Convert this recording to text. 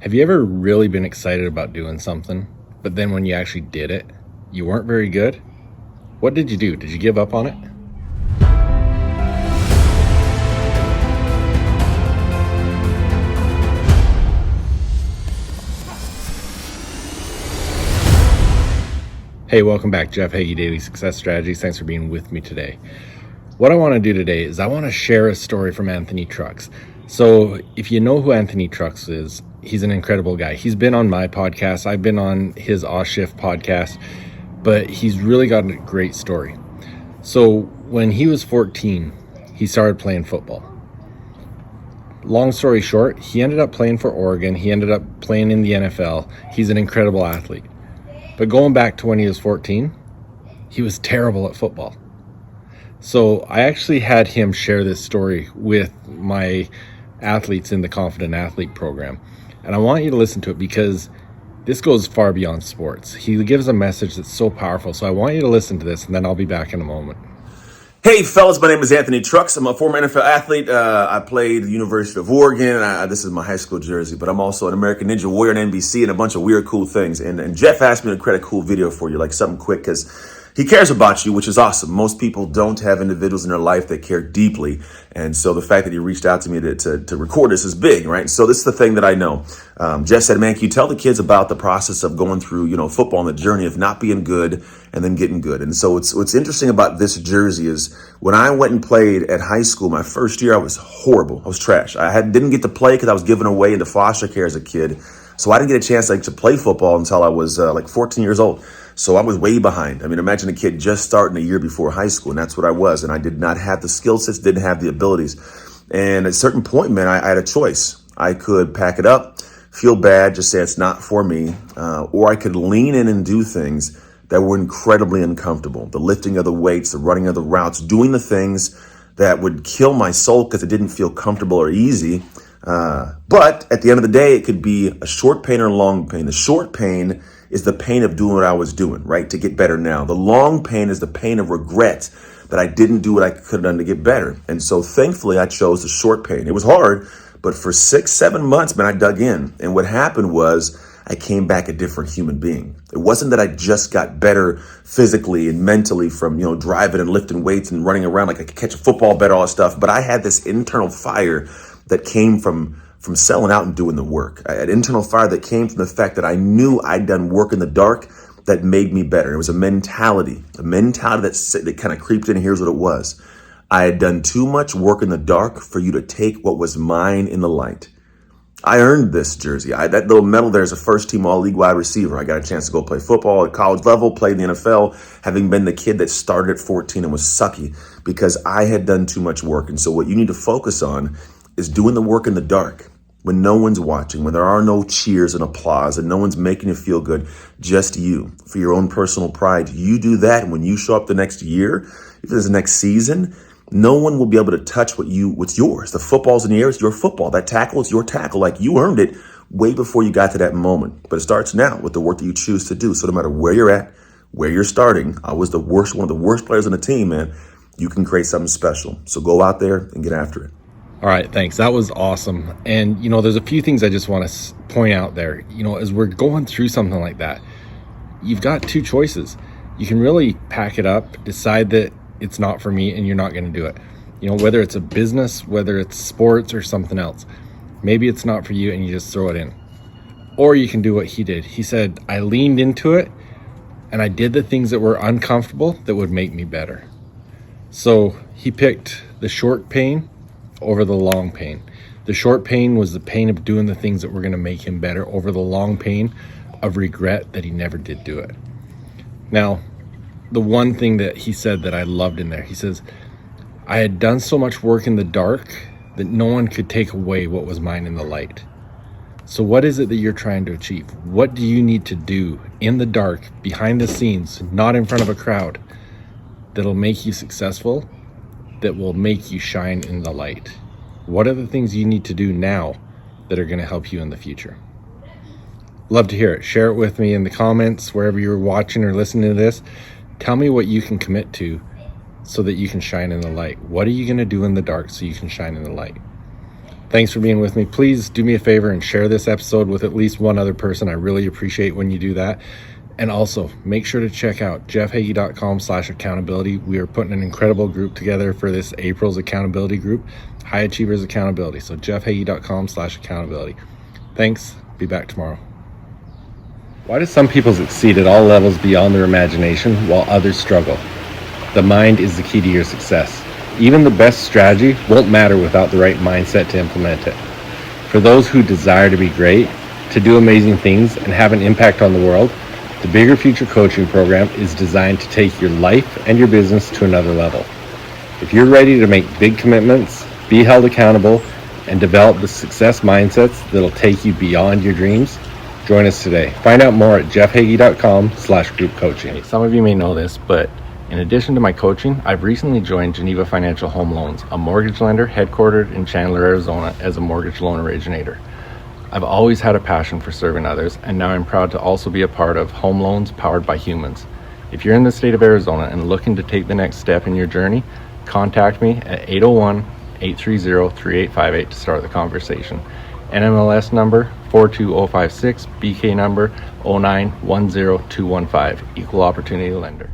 Have you ever really been excited about doing something, but then when you actually did it, you weren't very good? What did you do? Did you give up on it? Hey, welcome back. Jeff Heggie, Daily Success Strategies. Thanks for being with me today. What I want to do today is I want to share a story from Anthony Trucks. So if you know who Anthony Trucks is, he's an incredible guy. He's been on my podcast. I've been on his Off Shift podcast, but he's really got a great story. So when he was 14, he started playing football. Long story short, he ended up playing for Oregon. He ended up playing in the NFL. He's an incredible athlete. But going back to when he was 14, he was terrible at football. So I actually had him share this story with my athletes in the Confident Athlete program. And I want you to listen to it because this goes far beyond sports. He gives a message that's so powerful. So I want you to listen to this, and then I'll be back in a moment. Hey fellas, my name is Anthony Trucks. I'm a former NFL athlete. I played at the University of Oregon. This is my high school jersey, but I'm also an American Ninja Warrior on NBC and a bunch of weird, cool things. And Jeff asked me to create a cool video for you, like something quick, because he cares about you, which is awesome. Most people don't have individuals in their life that care deeply. And so the fact that he reached out to me to record this is big, right? So this is the thing that I know. Jeff said, man, can you tell the kids about the process of going through, football and the journey of not being good and then getting good? And so what's interesting about this jersey is when I went and played at high school, my first year, I was horrible. I was trash. Didn't get to play because I was given away into foster care as a kid. So I didn't get a chance to play football until I was 14 years old. So I was way behind. I mean, imagine a kid just starting a year before high school, and that's what I was. And I did not have the skill sets, didn't have the abilities. And at a certain point, man, I had a choice. I could pack it up, feel bad, just say it's not for me, or I could lean in and do things that were incredibly uncomfortable. The lifting of the weights, the running of the routes, doing the things that would kill my soul because it didn't feel comfortable or easy. But at the end of the day, it could be a short pain or a long pain. The short pain is the pain of doing what I was doing, right, to get better now. The long pain is the pain of regret that I didn't do what I could have done to get better. And so thankfully, I chose the short pain. It was hard, but for 6-7 months, man, I dug in. And what happened was I came back a different human being. It wasn't that I just got better physically and mentally from, driving and lifting weights and running around like I could catch a football better, all that stuff. But I had this internal fire that came from selling out and doing the work. I had internal fire that came from the fact that I knew I'd done work in the dark that made me better. It was a mentality that kind of creeped in. Here's what it was. I had done too much work in the dark for you to take what was mine in the light. I earned this jersey. That little medal there is a first-team all-league wide receiver. I got a chance to go play football at college level, played in the NFL, having been the kid that started at 14 and was sucky because I had done too much work. And so what you need to focus on is doing the work in the dark. When no one's watching, when there are no cheers and applause and no one's making you feel good, just you, for your own personal pride, you do that. And when you show up the next year, if it's the next season, no one will be able to touch what's yours. The football's in the air, it's your football. That tackle is your tackle. Like you earned it way before you got to that moment. But it starts now with the work that you choose to do. So no matter where you're at, where you're starting, I was one of the worst players on the team, man. You can create something special. So go out there and get after it. All right, thanks. That was awesome. And, there's a few things I just want to point out there. As we're going through something like that, you've got two choices. You can really pack it up, decide that it's not for me and you're not going to do it. Whether it's a business, whether it's sports or something else. Maybe it's not for you and you just throw it in. Or you can do what he did. He said, I leaned into it and I did the things that were uncomfortable that would make me better. So he picked the short pain over the long pain. The short pain was the pain of doing the things that were going to make him better over the long pain of regret that he never did do it. Now, the one thing that he said that I loved in there, he says, I had done so much work in the dark that no one could take away what was mine in the light. So what is it that you're trying to achieve? What do you need to do in the dark, behind the scenes, not in front of a crowd, that'll make you successful, that will make you shine in the light? What are the things you need to do now that are going to help you in the future? Love to hear it. Share it with me in the comments, wherever you're watching or listening to this. Tell me what you can commit to so that you can shine in the light. What are you going to do in the dark so you can shine in the light? Thanks for being with me. Please do me a favor and share this episode with at least one other person. I really appreciate when you do that. And also make sure to check out jeffheggie.com/accountability. We are putting an incredible group together for this April's accountability group, High Achievers Accountability. So jeffheggie.com/accountability. Thanks. Be back tomorrow. Why do some people succeed at all levels beyond their imagination while others struggle? The mind is the key to your success. Even the best strategy won't matter without the right mindset to implement it. For those who desire to be great, to do amazing things, and have an impact on the world, the Bigger Future Coaching Program is designed to take your life and your business to another level. If you're ready to make big commitments, be held accountable, and develop the success mindsets that'll take you beyond your dreams, join us today. Find out more at jeffheggie.com/group coaching. Some of you may know this, but in addition to my coaching, I've recently joined Geneva Financial Home Loans, a mortgage lender headquartered in Chandler, Arizona, as a mortgage loan originator. I've always had a passion for serving others, and now I'm proud to also be a part of Home Loans Powered by Humans. If you're in the state of Arizona and looking to take the next step in your journey, contact me at 801-830-3858 to start the conversation. NMLS number 42056, BK number 0910215, Equal Opportunity Lender.